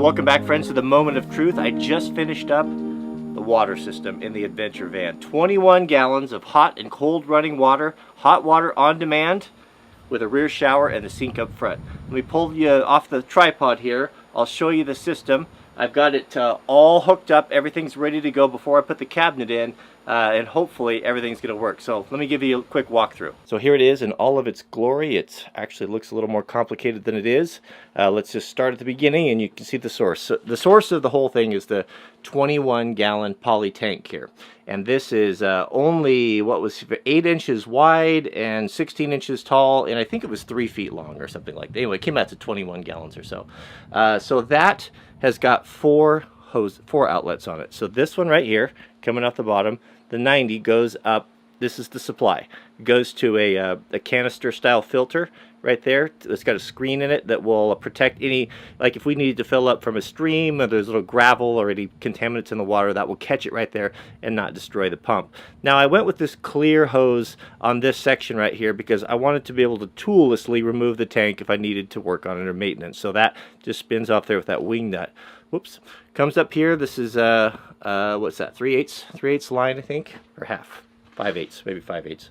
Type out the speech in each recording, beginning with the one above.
So welcome back, friends, to the moment of truth. I just finished up the water system in the adventure van. 21 gallons of hot and cold running water, hot water on demand with a rear shower and a sink up front. Let me pull you off the tripod here. I'll show you the system. I've got it all hooked up. Everything's ready to go before I put the cabinet in, and hopefully everything's going to work. So let me give you a quick walkthrough. So here it is in all of its glory. It actually looks a little more complicated than it is. Let's just start at the beginning, and you can see the source. So the source of the whole thing is the 21-gallon poly tank here. And this is only, what was 8 inches wide and 16 inches tall, and I think it was 3 feet long or something like that. Anyway, it came out to 21 gallons or so. So that has got four outlets on it. So this one right here, coming off the bottom, the 90 goes up. This is the supply. It goes to a canister style filter right there. It's got a screen in it that will protect any, like if we needed to fill up from a stream or there's little gravel or any contaminants in the water, that will catch it right there and not destroy the pump. Now I went with this clear hose on this section right here because I wanted to be able to toollessly remove the tank if I needed to work on it or maintenance. So that just spins off there with that wing nut. Whoops. Comes up here. This is what's that? 3/8 line, I think, or half. 5/8, maybe 5/8,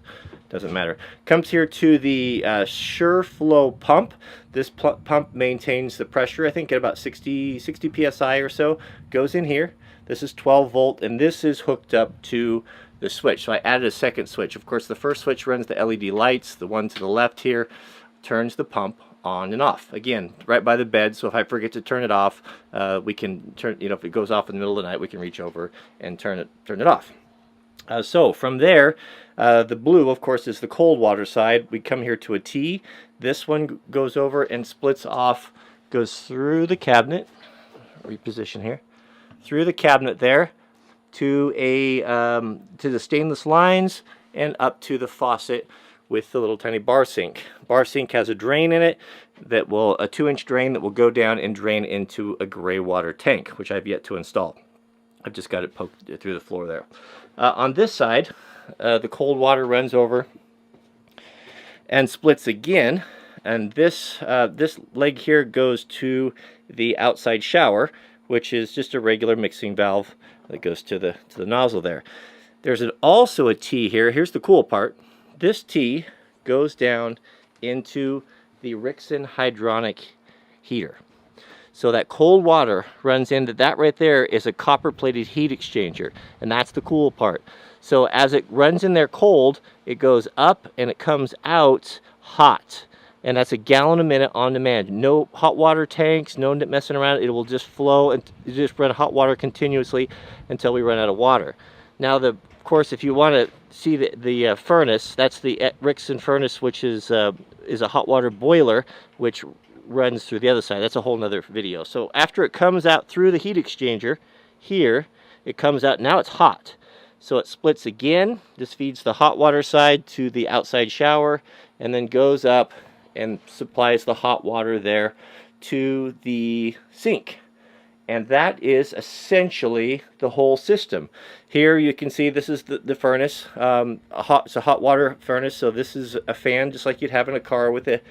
doesn't matter. Comes here to the SureFlow pump. This pump maintains the pressure, I think, at about 60 psi or so. Goes in here. This is 12 volt, and this is hooked up to the switch. So I added a second switch. Of course, the first switch runs the LED lights. The one to the left here turns the pump on and off. Again, right by the bed, so if I forget to turn it off, we can turn, if it goes off in the middle of the night, we can reach over and turn it off. So from there, the blue, of course, is the cold water side. We come here to a T. This one goes over and splits off, goes through the cabinet, reposition here, through the cabinet there to to the stainless lines and up to the faucet with the little tiny bar sink. Bar sink has a drain in it that will, a 2-inch drain that will go down and drain into a gray water tank, which I've yet to install. I've just got it poked through the floor there. On this side, the cold water runs over and splits again, and this leg here goes to the outside shower, which is just a regular mixing valve that goes to the nozzle there. There's also a T here. Here's the cool part. This T goes down into the Rixson hydronic heater. So that cold water runs into that right there is a copper plated heat exchanger, and that's the cool part. So as it runs in there cold, it goes up and it comes out hot, and that's 1 gallon a minute on demand. No hot water tanks, no messing around. It will just flow and just run hot water continuously until we run out of water. Now of course, if you want to see the furnace, that's the Rixson furnace, which is a hot water boiler, which runs through the other side. That's a whole nother video. So after it comes out through the heat exchanger here, it comes out, now it's hot. So it splits again. This feeds the hot water side to the outside shower and then goes up and supplies the hot water there to the sink. And that is essentially the whole system. Here you can see this is the furnace. It's a hot water furnace, so this is a fan just like you'd have in a car with a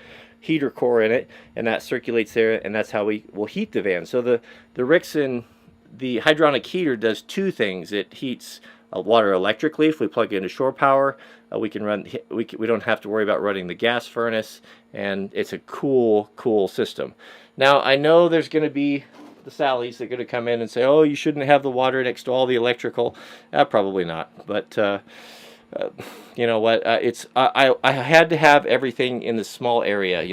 heater core in it, and that circulates there, and that's how we will heat the van. So the Rixson, the hydronic heater does two things. It heats water electrically. If we plug it into shore power, we don't have to worry about running the gas furnace, and it's a cool system. Now I know there's going to be the Sallies that are going to come in and say, oh, you shouldn't have the water next to all the electrical. Probably not, but you know what, I had to have everything in the small area.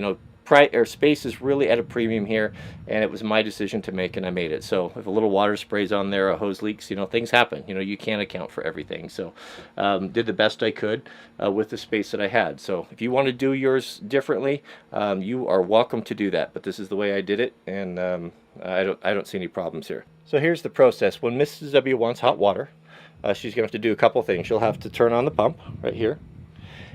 Space is really at a premium here, and it was my decision to make, and I made it. So if a little water sprays on there, a hose leaks, things happen. You can't account for everything. So did the best I could with the space that I had. So if you want to do yours differently, you are welcome to do that. But this is the way I did it, and I don't see any problems here. So here's the process. When Mrs. W wants hot water, she's going to have to do a couple things. She'll have to turn on the pump right here,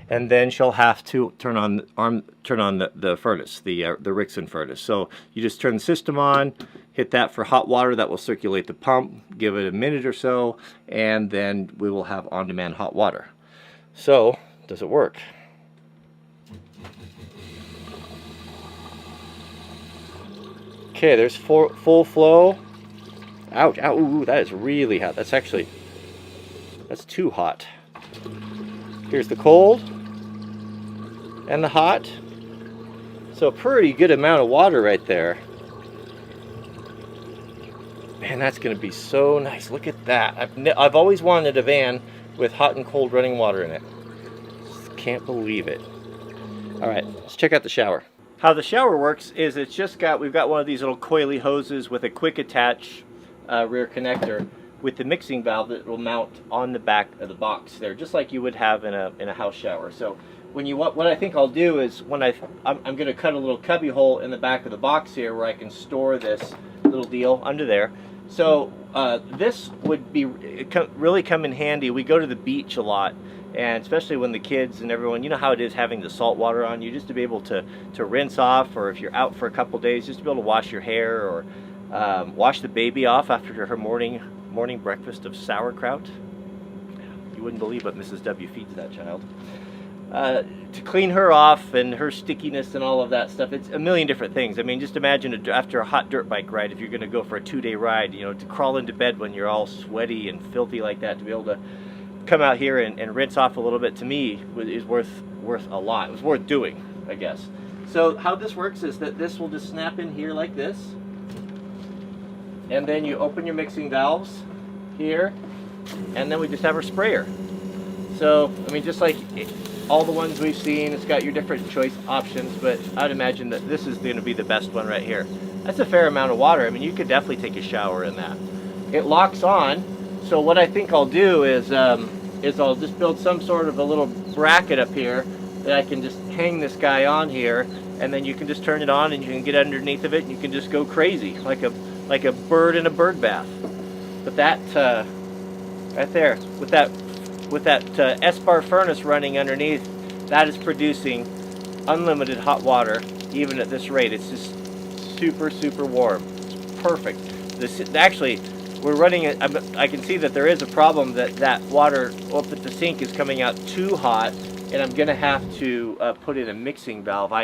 and then she'll have to turn on the furnace, the Rixson furnace. So you just turn the system on, hit that for hot water. That will circulate the pump. Give it a minute or so, and then we will have on-demand hot water. So does it work? Okay, there's full flow. Ouch, ow, ooh, that is really hot. That's too hot. Here's the cold and the hot. So a pretty good amount of water right there. Man, that's going to be so nice. Look at that. I've always wanted a van with hot and cold running water in it. Just can't believe it. All right, let's check out the shower. How the shower works is we've got one of these little coily hoses with a quick attach rear connector with the mixing valve that will mount on the back of the box there, just like you would have in a house shower. So what I think I'll do is I'm going to cut a little cubby hole in the back of the box here where I can store this little deal under there. So this would really come in handy. We go to the beach a lot, and especially when the kids and everyone, you know how it is having the salt water on you, just to be able to rinse off, or if you're out for a couple days, just to be able to wash your hair, or wash the baby off after her morning breakfast of sauerkraut. You wouldn't believe what Mrs. W feeds that child. To clean her off and her stickiness and all of that stuff. It's a million different things. I mean, just imagine after a hot dirt bike ride, if you're going to go for a 2-day ride, you know, to crawl into bed when you're all sweaty and filthy like that, to be able to come out here and rinse off a little bit, to me, is worth a lot. It was worth doing, I guess. So how this works is that this will just snap in here like this, and then you open your mixing valves here, and then we just have our sprayer. So, I mean, just like all the ones we've seen, it's got your different choice options, but I'd imagine that this is going to be the best one right here. That's a fair amount of water. I mean, you could definitely take a shower in that. It locks on, so what I think I'll do is I'll just build some sort of a little bracket up here that I can just hang this guy on here, and then you can just turn it on and you can get underneath of it and you can just go crazy like a bird in a bird bath. But that right there with that S-bar furnace running underneath, that is producing unlimited hot water even at this rate. It's just super warm. It's perfect. Actually, we're running it. I can see that there is a problem that water up at the sink is coming out too hot, and I'm gonna have to put in a mixing valve.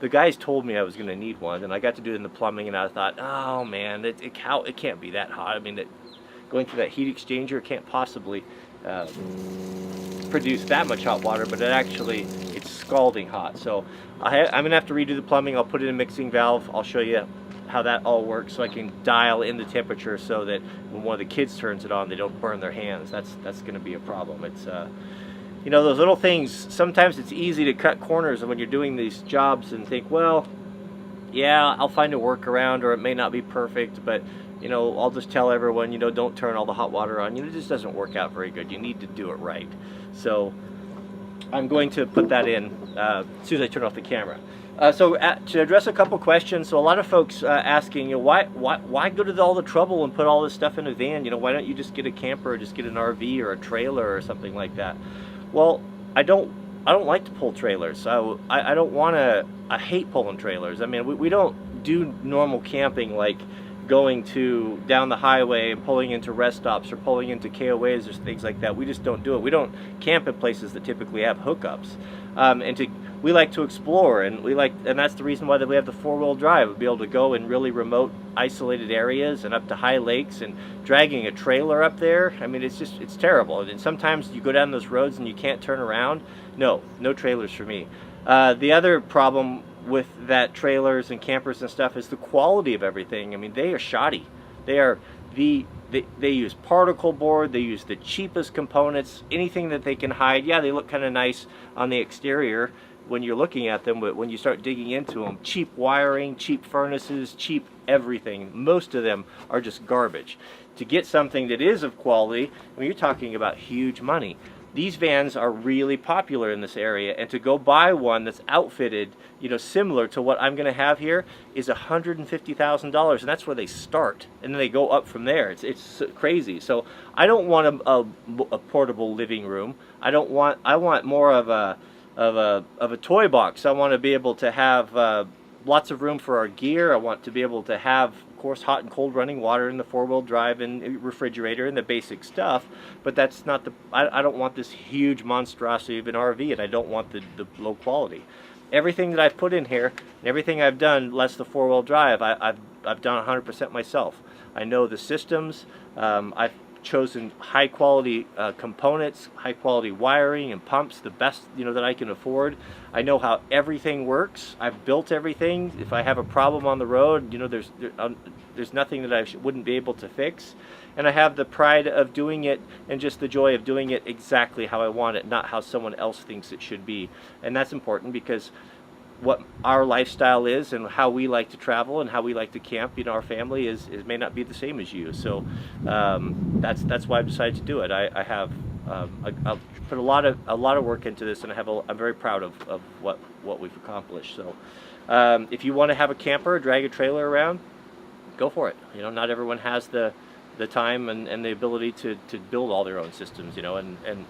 The guys told me I was gonna need one, and I got to do it in the plumbing, and I thought, oh man, it can't be that hot. I mean, going through that heat exchanger can't possibly produce that much hot water, but it's scalding hot. So I'm gonna have to redo the plumbing. I'll put in a mixing valve. I'll show you how that all works, so I can dial in the temperature so that when one of the kids turns it on, they don't burn their hands. That's gonna be a problem. It's you know, those little things, sometimes it's easy to cut corners when you're doing these jobs and think, well, yeah, I'll find a workaround, or it may not be perfect, but you know, I'll just tell everyone, you know, don't turn all the hot water on. You know, it just doesn't work out very good. You need to do it right. So I'm going to put that in as soon as I turn off the camera. To address a couple questions, so a lot of folks asking, you know, why go to all the trouble and put all this stuff in a van? You know, why don't you just get a camper, or just get an RV or a trailer or something like that? Well, I don't like to pull trailers. I don't want to. I hate pulling trailers. I mean, we don't do normal camping like going down the highway and pulling into rest stops or pulling into KOAs or things like that. We just don't do it. We don't camp in places that typically have hookups. We like to explore, and that's the reason why we have the 4-wheel drive. We'll be able to go in really remote, isolated areas and up to high lakes, and dragging a trailer up there, I mean, it's terrible. And sometimes you go down those roads and you can't turn around. No trailers for me. The other problem with that trailers and campers and stuff is the quality of everything. I mean, they are shoddy. They use particle board, they use the cheapest components, anything that they can hide. Yeah, they look kind of nice on the exterior when you're looking at them, but when you start digging into them, cheap wiring, cheap furnaces, cheap everything, most of them are just garbage. To get something that is of quality, I mean, you're talking about huge money. These vans are really popular in this area, and to go buy one that's outfitted, you know, similar to what I'm going to have here is $150,000, and that's where they start, and then they go up from there. It's crazy. So I don't want a portable living room. I want more of a toy box. I want to be able to have lots of room for our gear. I want to be able to have, of course, hot and cold running water in the 4-wheel drive and refrigerator and the basic stuff, but that's not I don't want this huge monstrosity of an RV, and I don't want the low quality. Everything that I've put in here and everything I've done, less the 4-wheel drive, I've I've done 100% myself. I know the systems. I've chosen high quality components, high quality wiring and pumps, the best that I can afford. I know how everything works. I've built everything. If I have a problem on the road, there's nothing that I wouldn't be able to fix. And I have the pride of doing it and just the joy of doing it exactly how I want it, not how someone else thinks it should be. And that's important because what our lifestyle is and how we like to travel and how we like to camp, our family may not be the same as you. So that's why I've decided to do it. I've put a lot of work into this, and I'm very proud of what we've accomplished. So if you want to have a camper, drag a trailer around, go for it. Not everyone has the time and the ability to build all their own systems. And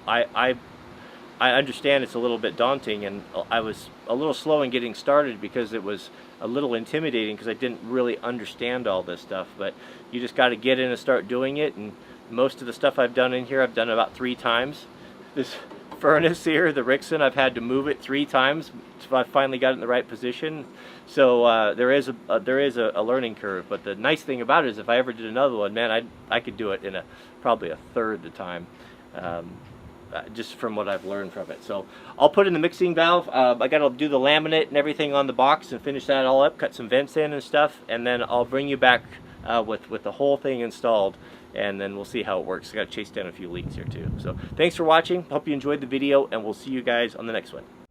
I understand it's a little bit daunting, and I was a little slow in getting started because it was a little intimidating because I didn't really understand all this stuff. But you just got to get in and start doing it, and most of the stuff I've done in here, I've done about 3 times. This furnace here, the Rixson, I've had to move it 3 times until I finally got it in the right position. So there is a learning curve. But the nice thing about it is if I ever did another one, man, I could do it in probably a third the time. Just from what I've learned from it. So I'll put in the mixing valve. I got to do the laminate and everything on the box and finish that all up, cut some vents in and stuff, and then I'll bring you back with the whole thing installed, and then we'll see how it works. I got to chase down a few leaks here too. So thanks for watching. Hope you enjoyed the video, and we'll see you guys on the next one.